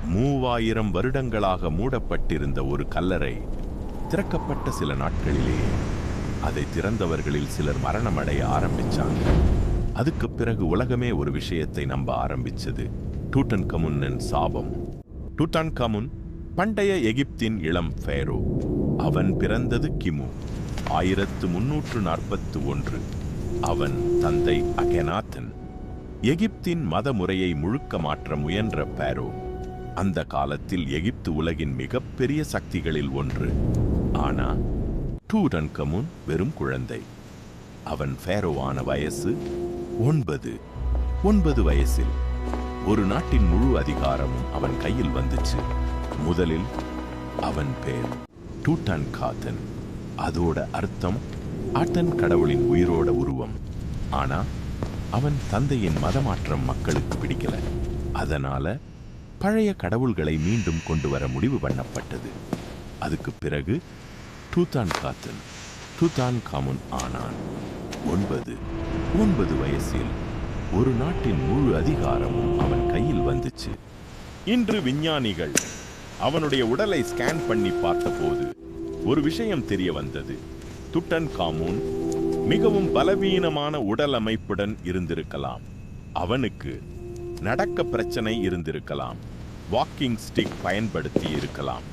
3000 வருடங்களாக மூடப்பட்டிருந்த ஒரு கல்லறை திறக்கப்பட்ட சில நாட்களிலேயே அதை திறந்தவர்களில் சிலர் மரணமடைய ஆரம்பிச்சாங்க. அதுக்கு பிறகு உலகமே ஒரு விஷயத்தை நம்ப ஆரம்பிச்சது: டூட்டன்கமுனின் சாபம். டூட்டன்கமுன் பண்டைய எகிப்தின் இளம் ஃபேரோ. அவன் பிறந்தது கிமு 1341. அவன் தந்தை அகெனாத்தன் எகிப்தின் மத முறையை முழுக்க மாற்ற முயன்ற ஃபேரோ. அந்த காலத்தில் எகிப்து உலகின் மிகப்பெரிய சக்திகளில் ஒன்று. ஆனா டூட்டன்கமுன் வெறும் குழந்தை. அவன் ஃபேரோவான வயசு 9 வயசில் ஒரு நாட்டின் முழு அதிகாரமும் அவன் கையில் வந்துச்சு. முதலில் அவன் பேர் டூட்டன்காத்தன். அதோட அர்த்தம் ஆட்டன் கடவுளின் உயிரோட உருவம். ஆனா அவன் தந்தையின் மதமாற்றம் மக்களுக்கு பிடிக்கல. அதனால பழைய கடவுள்களை மீண்டும் கொண்டு வர முடிவு பண்ணப்பட்டது. அதுக்கு பிறகு டூட்டன்காமுன் ஆனான். 9 வயசில் ஒரு நாட்டின் முழு அதிகாரமும் அவன் கையில் வந்துச்சு. இன்று விஞ்ஞானிகள் அவனுடைய உடலை ஸ்கேன் பண்ணி பார்த்தபோது ஒரு விஷயம் தெரிய வந்தது: டூட்டன்காமுன் மிகவும் பலவீனமான உடல் அமைப்புடன் இருந்திருக்கலாம். அவனுக்கு நடக்க பிரச்சனை இருந்திருக்கலாம், வாக்கிங் ஸ்டிக் பயன்படுத்தி இருக்கலாம்,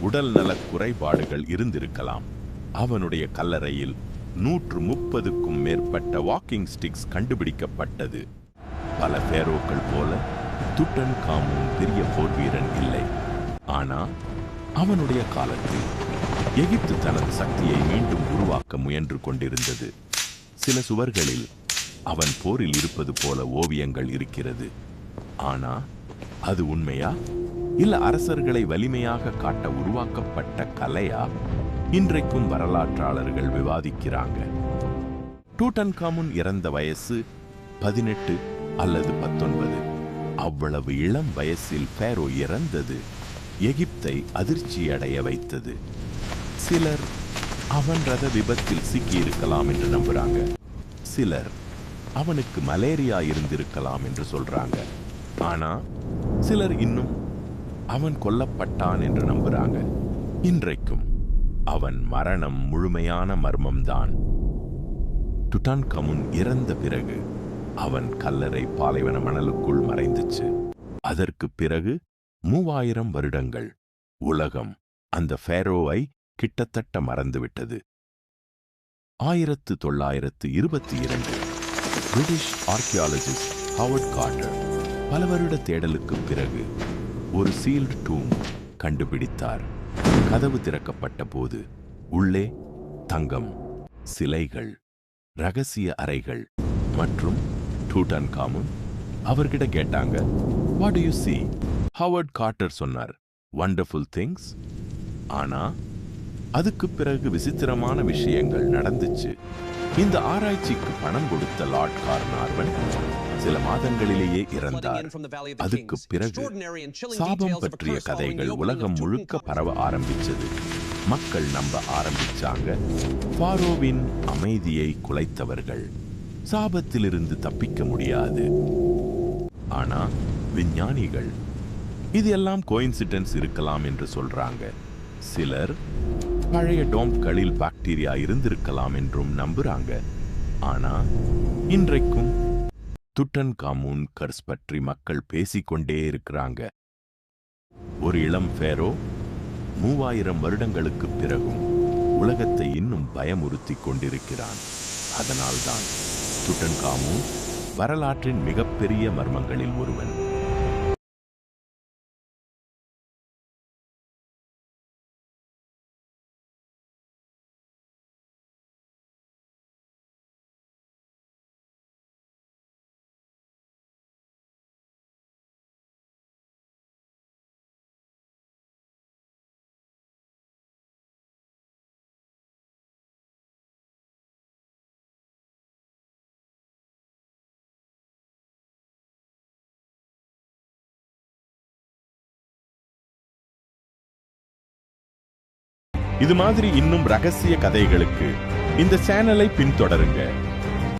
உடல் நல குறைபாடுகள் இருந்திருக்கலாம். அவனுடைய கல்லறையில் 130க்கும் மேற்பட்ட வாக்கிங் ஸ்டிக்ஸ் கண்டுபிடிக்கப்பட்டது. பல ஃபேரோக்கள் போல டூட்டன்காமுன் பெரிய போர் வீரன் இல்லை. ஆனா அவனுடைய காலத்தில் எகிப்து தனது சக்தியை மீண்டும் உருவாக்க முயன்று கொண்டிருந்தது. சில சுவர்களில் அவன் போரில் இருப்பது போல ஓவியங்கள் இருக்கிறது. ஆனா அது உண்மையா, இல்ல அரசர்களை வலிமையாக காட்ட உருவாக்கப்பட்ட கலையா? இன்றைக்கும் வரலாற்றாளர்கள் விவாதிக்கிறாங்க. டூட்டன்காமுன் இறந்த வயசு 18 அல்லது 19. அவ்வளவு இளம் வயசில் ஃபேரோ இறந்தது எகிப்தை அதிர்ச்சியடைய வைத்தது. சிலர் அவன் ரத விபத்தில் சிக்கியிருக்கலாம் என்று நம்புறாங்க. சிலர் அவனுக்கு மலேரியா இருந்திருக்கலாம் என்று சொல்றாங்க. ஆனா சிலர் இன்னும் அவன் கொல்லப்பட்டான் என்று நம்புறாங்க. இன்றைக்கும் அவன் மரணம் முழுமையான மர்மம்தான். டூட்டன்கமுன் இறந்த பிறகு அவன் கல்லறை பாலைவன மணலுக்குள் மறைந்துச்சு. அதற்கு பிறகு 3000 வருடங்கள் உலகம் அந்த ஃபேரோவை கிட்டத்தட்ட மறந்துவிட்டது. 1922 பிரிட்டிஷ் ஆர்கியாலஜிஸ்ட் ஹாவர்ட் கார்ட்டர் பல வருட தேடலுக்கு பிறகு ஒரு சீல்டு டூம் கண்டுபிடித்தார். கதவு திறக்கப்பட்ட போது உள்ளே தங்கம், சிலைகள், ரகசிய அறைகள் மற்றும் டூட்டன்காமுன். அவர்கிட்ட கேட்டாங்க, "What do you see?" Howard Carter சொன்னார், "Wonderful things." ஆனா அதுக்கு பிறகு விசித்திரமான விஷயங்கள் நடந்துச்சு. இந்த ஆராய்ச்சிக்கு பணம் கொடுத்த லார்ட் கார்னார்வன் சில மாதங்களிலேயே இறந்தார். அதுக்கு பிறகு சாபம் பற்றிய கதைகள் உலகம் முழுக்க பரவ ஆரம்பிச்சது. மக்கள் நம்ப ஆரம்பிச்சாங்க, ஃபாரோவின் அமைதியை குலைத்தவர்கள் சாபத்திலிருந்து தப்பிக்க முடியாது. ஆனா விஞ்ஞானிகள் இது எல்லாம் கோயின்சிடென்ஸ் இருக்கலாம் என்று சொல்றாங்க. சிலர் பழைய டோம்களில் பாக்டீரியா இருந்திருக்கலாம் என்றும் நம்புறாங்க. ஆனா இன்றைக்கும் டூட்டன்காமுன் கர்ஸ் பற்றி மக்கள் பேசிக்கொண்டே இருக்கிறாங்க. ஒரு இளம் ஃபேரோ 3000 வருடங்களுக்கு பிறகும் உலகத்தை இன்னும் பயமுறுத்தி கொண்டிருக்கிறான். அதனால்தான் டூட்டன்காமுன் வரலாற்றின் மிகப்பெரிய மர்மங்களில் ஒருவன். இது மாதிரி இன்னும் ரகசிய கதைகளுக்கு இந்த சேனலை பின்தொடருங்க.